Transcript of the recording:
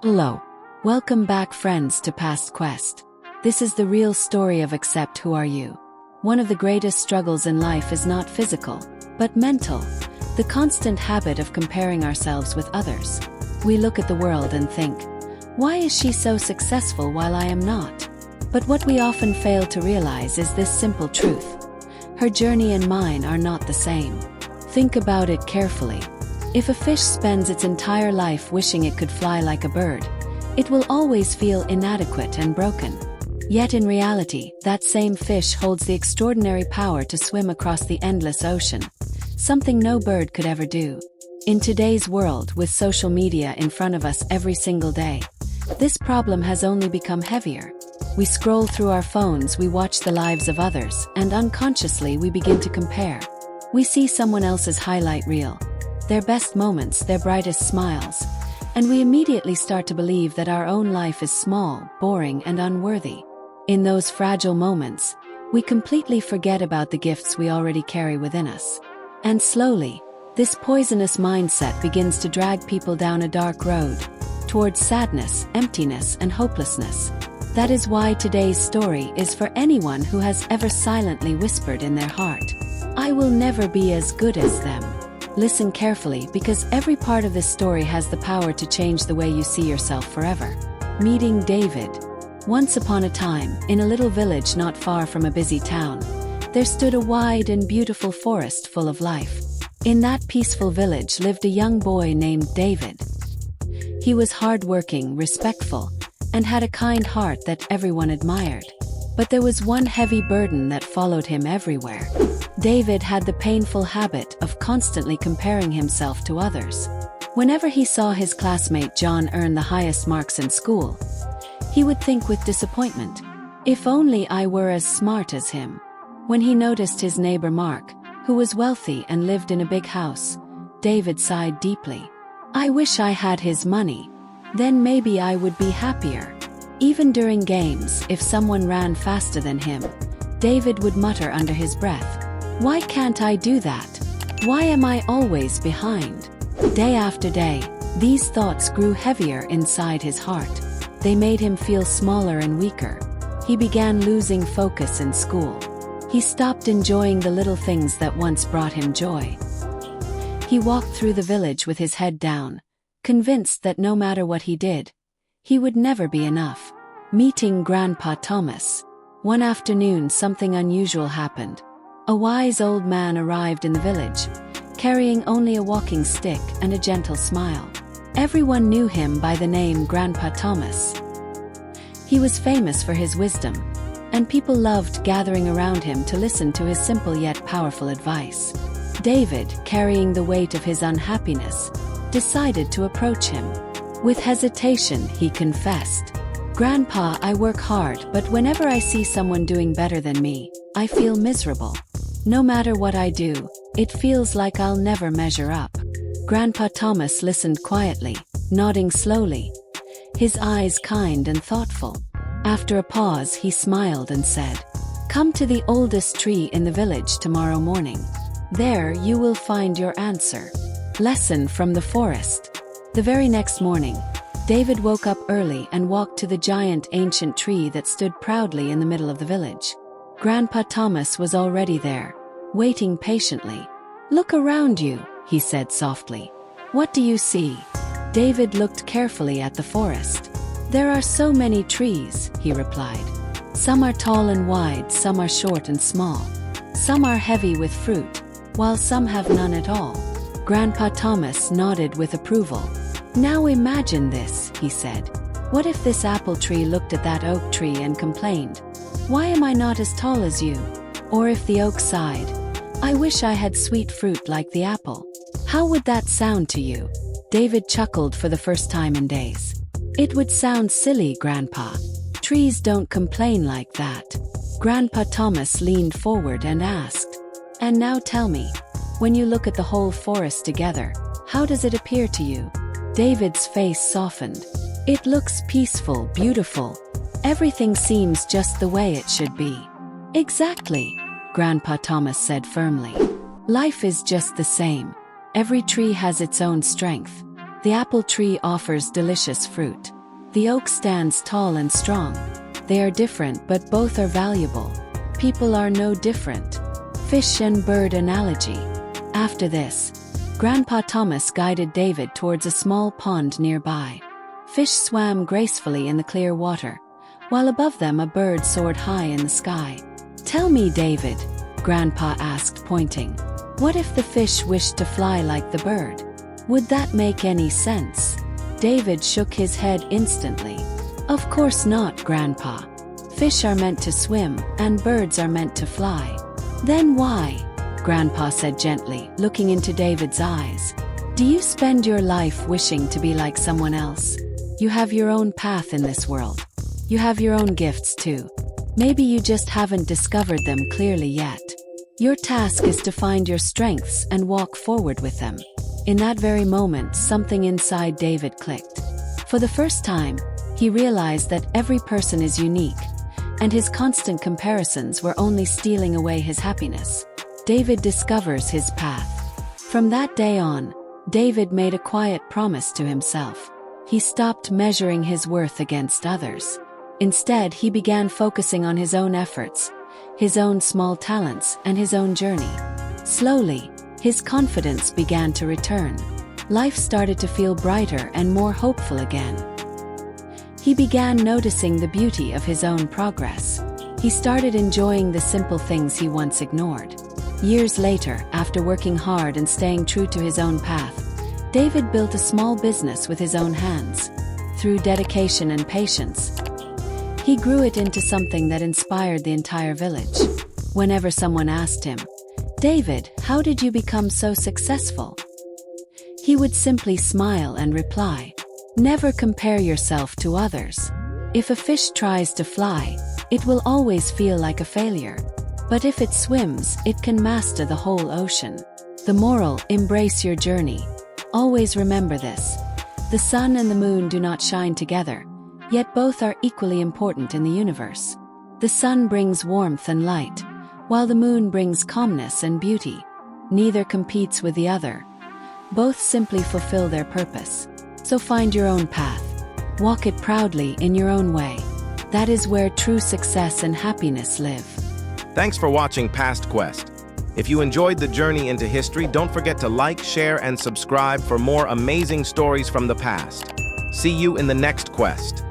Hello. Welcome back, friends, to PastQuest. This is the real story of Accept Who Are You. One of the greatest struggles in life is not physical, but mental. The constant habit of comparing ourselves with others. We look at the world and think, why is she so successful while I am not? But what we often fail to realize is this simple truth. Her journey and mine are not the same. Think about it carefully. If a fish spends its entire life wishing it could fly like a bird, it will always feel inadequate and broken. Yet in reality, that same fish holds the extraordinary power to swim across the endless ocean, something no bird could ever do. In today's world, with social media in front of us every single day, this problem has only become heavier. We scroll through our phones, we watch the lives of others, and unconsciously we begin to compare. We see someone else's highlight reel, their best moments, their brightest smiles, and we immediately start to believe that our own life is small, boring, and unworthy. In those fragile moments, we completely forget about the gifts we already carry within us. And slowly, this poisonous mindset begins to drag people down a dark road, towards sadness, emptiness, and hopelessness. That is why today's story is for anyone who has ever silently whispered in their heart, "I will never be as good as them." Listen carefully, because every part of this story has the power to change the way you see yourself forever. Meeting David. Once upon a time, in a little village not far from a busy town, there stood a wide and beautiful forest full of life. In that peaceful village lived a young boy named David. He was hardworking, respectful, and had a kind heart that everyone admired. But there was one heavy burden that followed him everywhere. David had the painful habit of constantly comparing himself to others. Whenever he saw his classmate John earn the highest marks in school, he would think with disappointment, "If only I were as smart as him." When he noticed his neighbor Mark, who was wealthy and lived in a big house, David sighed deeply. "I wish I had his money. Then maybe I would be happier." Even during games, if someone ran faster than him, David would mutter under his breath, "Why can't I do that? Why am I always behind?" Day after day, these thoughts grew heavier inside his heart. They made him feel smaller and weaker. He began losing focus in school. He stopped enjoying the little things that once brought him joy. He walked through the village with his head down, convinced that no matter what he did, he would never be enough. Meeting Grandpa Thomas. One afternoon, something unusual happened. A wise old man arrived in the village, carrying only a walking stick and a gentle smile. Everyone knew him by the name Grandpa Thomas. He was famous for his wisdom, and people loved gathering around him to listen to his simple yet powerful advice. David, carrying the weight of his unhappiness, decided to approach him. With hesitation, he confessed, "Grandpa, I work hard, but whenever I see someone doing better than me, I feel miserable. No matter what I do, it feels like I'll never measure up." Grandpa Thomas listened quietly, nodding slowly, his eyes kind and thoughtful. After a pause, he smiled and said, "Come to the oldest tree in the village tomorrow morning. There you will find your answer." Lesson from the forest. The very next morning, David woke up early and walked to the giant ancient tree that stood proudly in the middle of the village. Grandpa Thomas was already there, waiting patiently. "Look around you," he said softly. "What do you see?" David looked carefully at the forest. "There are so many trees," he replied. "Some are tall and wide, some are short and small. Some are heavy with fruit, while some have none at all." Grandpa Thomas nodded with approval. "Now imagine this," he said. "What if this apple tree looked at that oak tree and complained, 'Why am I not as tall as you?' Or if the oak sighed, 'I wish I had sweet fruit like the apple.' How would that sound to you?" David chuckled for the first time in days. "It would sound silly, Grandpa. Trees don't complain like that." Grandpa Thomas leaned forward and asked, "And now tell me, when you look at the whole forest together, how does it appear to you?" David's face softened. "It looks peaceful, beautiful. Everything seems just the way it should be." "Exactly," Grandpa Thomas said firmly. "Life is just the same. Every tree has its own strength. The apple tree offers delicious fruit. The oak stands tall and strong. They are different, but both are valuable. People are no different. Fish and bird analogy. After this, Grandpa Thomas guided David towards a small pond nearby. Fish swam gracefully in the clear water, while above them a bird soared high in the sky. "Tell me, David," Grandpa asked, pointing, "what if the fish wished to fly like the bird? Would that make any sense?" David shook his head instantly. "Of course not, Grandpa. Fish are meant to swim, and birds are meant to fly." "Then why?" Grandpa said gently, looking into David's eyes. "Do you spend your life wishing to be like someone else? You have your own path in this world. You have your own gifts too. Maybe you just haven't discovered them clearly yet. Your task is to find your strengths and walk forward with them." In that very moment, something inside David clicked. For the first time, he realized that every person is unique, and his constant comparisons were only stealing away his happiness. David discovers his path. From that day on, David made a quiet promise to himself. He stopped measuring his worth against others. Instead, he began focusing on his own efforts, his own small talents, and his own journey. Slowly, his confidence began to return. Life started to feel brighter and more hopeful again. He began noticing the beauty of his own progress. He started enjoying the simple things he once ignored. Years later, after working hard and staying true to his own path, David built a small business with his own hands. Through dedication and patience, he grew it into something that inspired the entire village. Whenever someone asked him, "David, how did you become so successful?" he would simply smile and reply, "Never compare yourself to others. If a fish tries to fly, it will always feel like a failure. But if it swims, it can master the whole ocean." The moral: embrace your journey. Always remember this. The sun and the moon do not shine together, yet both are equally important in the universe. The sun brings warmth and light, while the moon brings calmness and beauty. Neither competes with the other. Both simply fulfill their purpose. So find your own path. Walk it proudly in your own way. That is where true success and happiness live. Thanks for watching PastQuest. If you enjoyed the journey into history, don't forget to like, share, and subscribe for more amazing stories from the past. See you in the next quest.